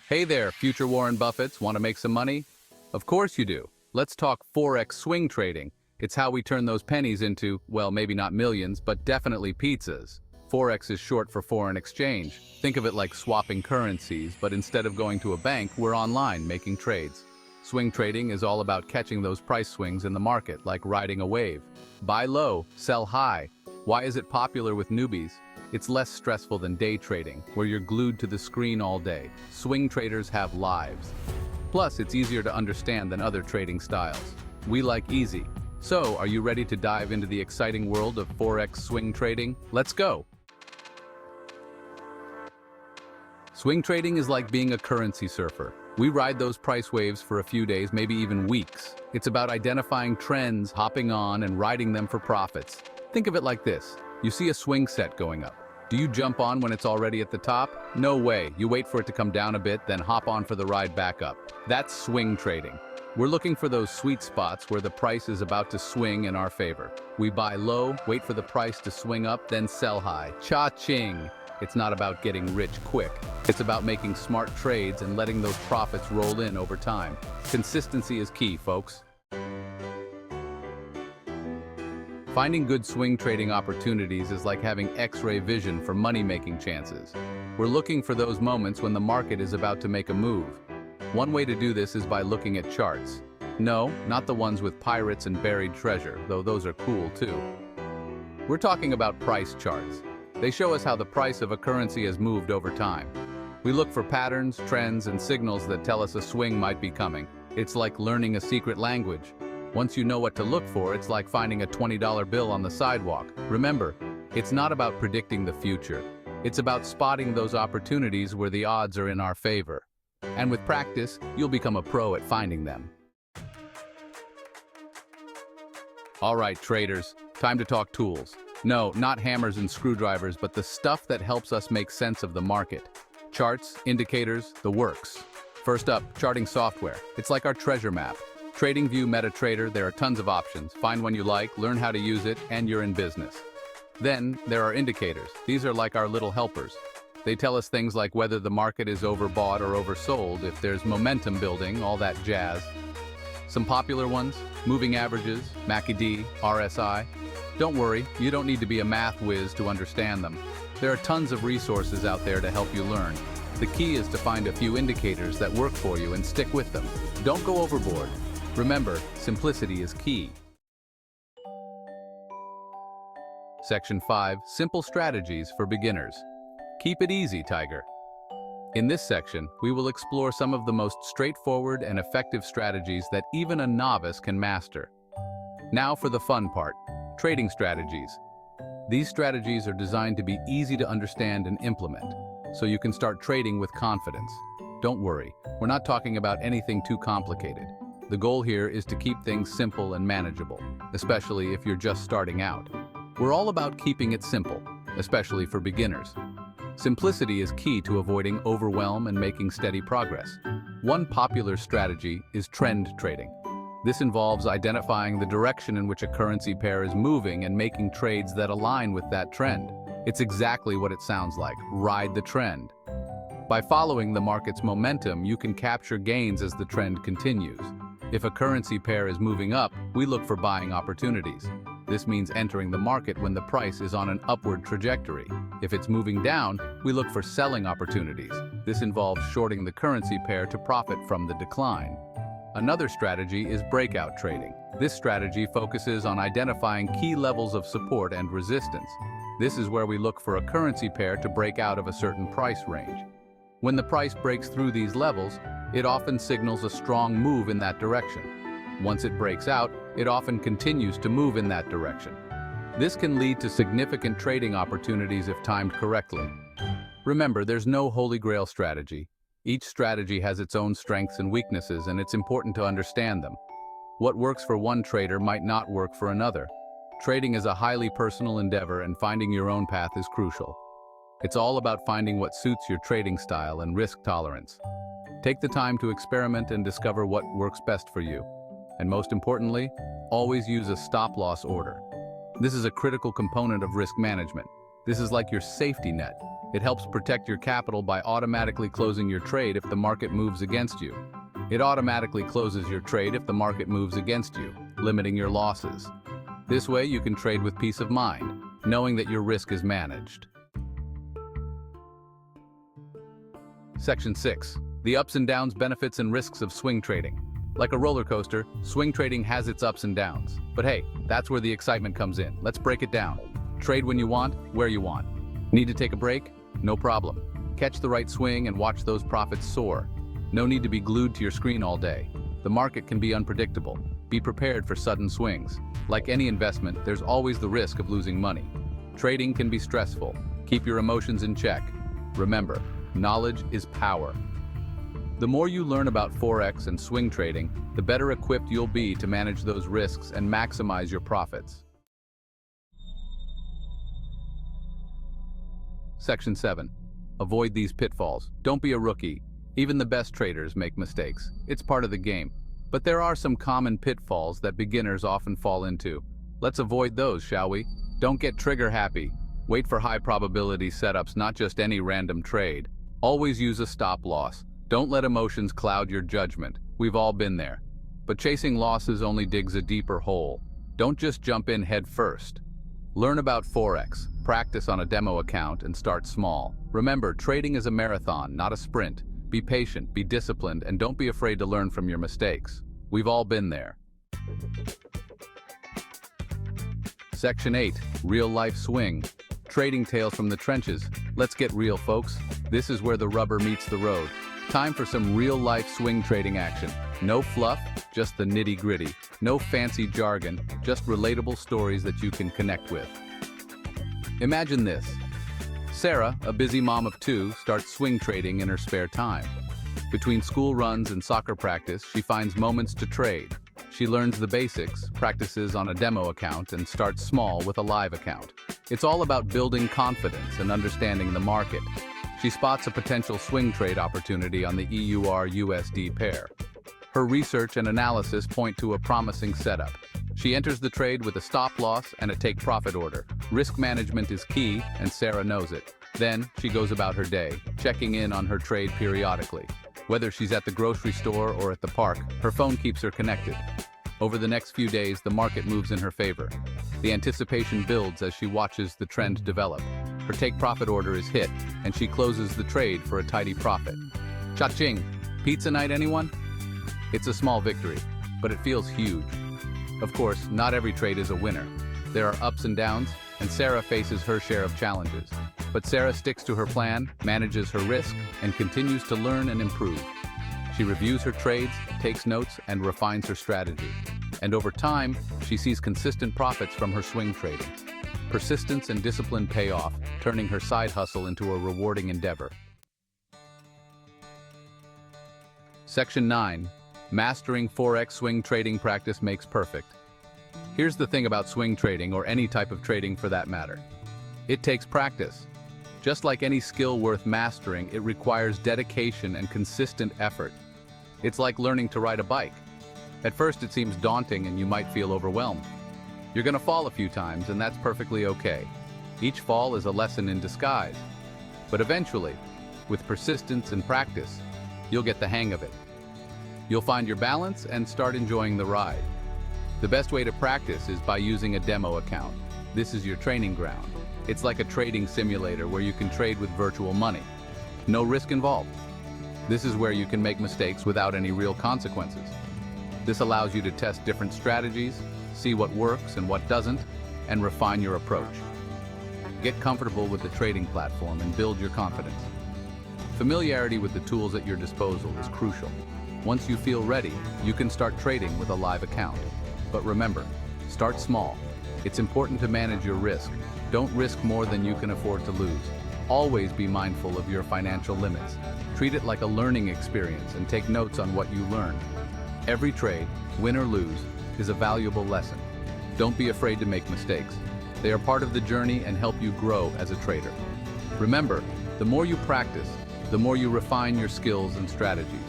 Hey there, future Warren Buffetts. Want to make some money? Of course you do. Let's talk Forex Swing Trading. It's how we turn those pennies into, well, maybe not millions, but definitely pizzas. Forex is short for foreign exchange. Think of it like swapping currencies, but instead of going to a bank, we're online making trades. Swing trading is all about catching those price swings in the market, like riding a wave. Buy low, sell high. Why is it popular with newbies? It's less stressful than day trading, where you're glued to the screen all day. Swing traders have lives. Plus, it's easier to understand than other trading styles. We like easy. So, are you ready to dive into the exciting world of Forex swing trading? Let's go! Swing trading is like being a currency surfer. We ride those price waves for a few days, maybe even weeks. It's about identifying trends, hopping on, and riding them for profits. Think of it like this. You see a swing set going up. Do you jump on when it's already at the top? No way. You wait for it to come down a bit, then hop on for the ride back up. That's swing trading. We're looking for those sweet spots where the price is about to swing in our favor. We buy low, wait for the price to swing up, then sell high. Cha-ching! It's not about getting rich quick. It's about making smart trades and letting those profits roll in over time. Consistency is key, folks. Finding good swing trading opportunities is like having X-ray vision for money-making chances. We're looking for those moments when the market is about to make a move. One way to do this is by looking at charts. No, not the ones with pirates and buried treasure, though those are cool too. We're talking about price charts. They show us how the price of a currency has moved over time. We look for patterns, trends, and signals that tell us a swing might be coming. It's like learning a secret language. Once you know what to look for, it's like finding a $20 bill on the sidewalk. Remember, it's not about predicting the future. It's about spotting those opportunities where the odds are in our favor. And with practice, you'll become a pro at finding them. All right, traders, time to talk tools. No, not hammers and screwdrivers, but the stuff that helps us make sense of the market. Charts, indicators, the works. First up, charting software. It's like our treasure map. TradingView MetaTrader, there are tons of options. Find one you like, learn how to use it, and you're in business. Then, there are indicators. These are like our little helpers. They tell us things like whether the market is overbought or oversold, if there's momentum building, all that jazz. Some popular ones, moving averages, MACD, RSI. Don't worry, you don't need to be a math whiz to understand them. There are tons of resources out there to help you learn. The key is to find a few indicators that work for you and stick with them. Don't go overboard. Remember, simplicity is key. Section 5, Simple Strategies for Beginners. Keep it easy, Tiger. In this section, we will explore some of the most straightforward and effective strategies that even a novice can master. Now for the fun part, trading strategies. These strategies are designed to be easy to understand and implement, so you can start trading with confidence. Don't worry, we're not talking about anything too complicated. The goal here is to keep things simple and manageable, especially if you're just starting out. We're all about keeping it simple, especially for beginners. Simplicity is key to avoiding overwhelm and making steady progress. One popular strategy is trend trading. This involves identifying the direction in which a currency pair is moving and making trades that align with that trend. It's exactly what it sounds like, ride the trend. By following the market's momentum, you can capture gains as the trend continues. If a currency pair is moving up, we look for buying opportunities. This means entering the market when the price is on an upward trajectory. If it's moving down, we look for selling opportunities. This involves shorting the currency pair to profit from the decline. Another strategy is breakout trading. This strategy focuses on identifying key levels of support and resistance. This is where we look for a currency pair to break out of a certain price range. When the price breaks through these levels, it often signals a strong move in that direction. Once it breaks out, it often continues to move in that direction. This can lead to significant trading opportunities if timed correctly. Remember, there's no holy grail strategy. Each strategy has its own strengths and weaknesses, and it's important to understand them. What works for one trader might not work for another. Trading is a highly personal endeavor, and finding your own path is crucial. It's all about finding what suits your trading style and risk tolerance. Take the time to experiment and discover what works best for you. And most importantly, always use a stop-loss order. This is a critical component of risk management. This is like your safety net. It helps protect your capital by automatically closing your trade if the market moves against you. It automatically closes your trade if the market moves against you, limiting your losses. This way you can trade with peace of mind, knowing that your risk is managed. Section 6. The ups and downs, benefits and risks of swing trading. Like a roller coaster, swing trading has its ups and downs. But hey, that's where the excitement comes in. Let's break it down. Trade when you want, where you want. Need to take a break? No problem. Catch the right swing and watch those profits soar. No need to be glued to your screen all day. The market can be unpredictable. Be prepared for sudden swings. Like any investment, there's always the risk of losing money. Trading can be stressful. Keep your emotions in check. Remember, knowledge is power. The more you learn about Forex and swing trading, the better equipped you'll be to manage those risks and maximize your profits. Section 7. Avoid these pitfalls. Don't be a rookie. Even the best traders make mistakes. It's part of the game. But there are some common pitfalls that beginners often fall into. Let's avoid those, shall we? Don't get trigger happy. Wait for high probability setups, not just any random trade. Always use a stop loss. Don't let emotions cloud your judgment. We've all been there. But chasing losses only digs a deeper hole. Don't just jump in head first. Learn about Forex, practice on a demo account, and start small. Remember, trading is a marathon, not a sprint. Be patient, be disciplined, and don't be afraid to learn from your mistakes. We've all been there. Section 8. Real-life swing. Trading tales from the trenches. Let's get real, folks. This is where the rubber meets the road. Time for some real-life swing trading action. No fluff, just the nitty-gritty. No fancy jargon, just relatable stories that you can connect with. Imagine this. Sarah, a busy mom of two, starts swing trading in her spare time. Between school runs and soccer practice, she finds moments to trade. She learns the basics, practices on a demo account, and starts small with a live account. It's all about building confidence and understanding the market. She spots a potential swing trade opportunity on the EUR-USD pair. Her research and analysis point to a promising setup. She enters the trade with a stop loss and a take profit order. Risk management is key, and Sarah knows it. Then, she goes about her day, checking in on her trade periodically. Whether she's at the grocery store or at the park, her phone keeps her connected. Over the next few days, the market moves in her favor. The anticipation builds as she watches the trend develop. Her take profit order is hit, and she closes the trade for a tidy profit. Cha-ching! Pizza night, anyone? It's a small victory, but it feels huge. Of course, not every trade is a winner. There are ups and downs, and Sarah faces her share of challenges. But Sarah sticks to her plan, manages her risk, and continues to learn and improve. She reviews her trades, takes notes, and refines her strategy. And over time, she sees consistent profits from her swing trading. Persistence and discipline pay off, turning her side hustle into a rewarding endeavor. Section 9. Mastering Forex swing trading practice makes perfect. Here's the thing about swing trading, or any type of trading for that matter. It takes practice. Just like any skill worth mastering, it requires dedication and consistent effort. It's like learning to ride a bike. At first it seems daunting and you might feel overwhelmed. You're gonna fall a few times, and that's perfectly okay. Each fall is a lesson in disguise. But eventually, with persistence and practice, you'll get the hang of it. You'll find your balance and start enjoying the ride. The best way to practice is by using a demo account. This is your training ground. It's like a trading simulator where you can trade with virtual money. No risk involved. This is where you can make mistakes without any real consequences. This allows you to test different strategies, see what works and what doesn't, and refine your approach. Get comfortable with the trading platform and build your confidence. Familiarity with the tools at your disposal is crucial. Once you feel ready, you can start trading with a live account. But remember, start small. It's important to manage your risk. Don't risk more than you can afford to lose. Always be mindful of your financial limits. Treat it like a learning experience and take notes on what you learn. Every trade, win or lose, is a valuable lesson. Don't be afraid to make mistakes. They are part of the journey and help you grow as a trader. Remember, the more you practice, the more you refine your skills and strategies.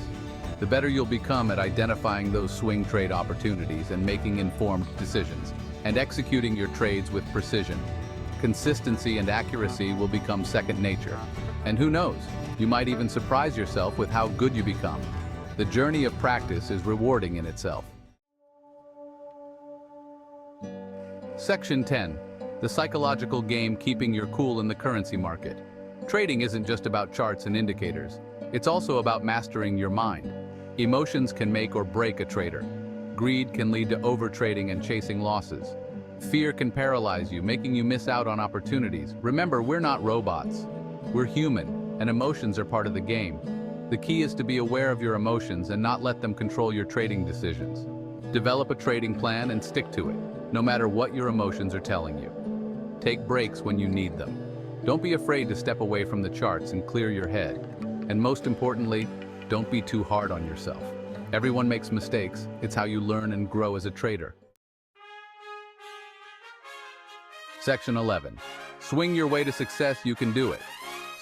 The better you'll become at identifying those swing trade opportunities and making informed decisions, and executing your trades with precision. Consistency and accuracy will become second nature. And who knows, you might even surprise yourself with how good you become. The journey of practice is rewarding in itself. Section 10. The psychological game keeping your cool in the currency market. Trading isn't just about charts and indicators. It's also about mastering your mind. Emotions can make or break a trader. Greed can lead to overtrading and chasing losses. Fear can paralyze you, making you miss out on opportunities. Remember, we're not robots. We're human, and emotions are part of the game. The key is to be aware of your emotions and not let them control your trading decisions. Develop a trading plan and stick to it, no matter what your emotions are telling you. Take breaks when you need them. Don't be afraid to step away from the charts and clear your head. And most importantly, don't be too hard on yourself. Everyone makes mistakes. It's how you learn and grow as a trader. Section 11. Swing your way to success, you can do it.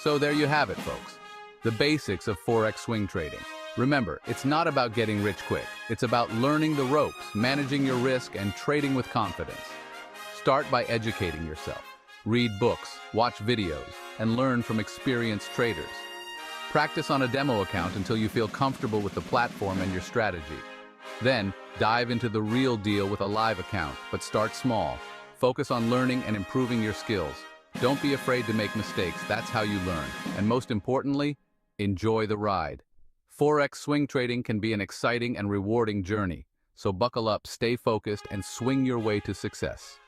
So there you have it, folks. The basics of Forex swing trading. Remember, it's not about getting rich quick. It's about learning the ropes, managing your risk, and trading with confidence. Start by educating yourself. Read books, watch videos, and learn from experienced traders. Practice on a demo account until you feel comfortable with the platform and your strategy. Then, dive into the real deal with a live account, but start small. Focus on learning and improving your skills. Don't be afraid to make mistakes, that's how you learn. And most importantly, enjoy the ride. Forex swing trading can be an exciting and rewarding journey, so buckle up, stay focused, and swing your way to success.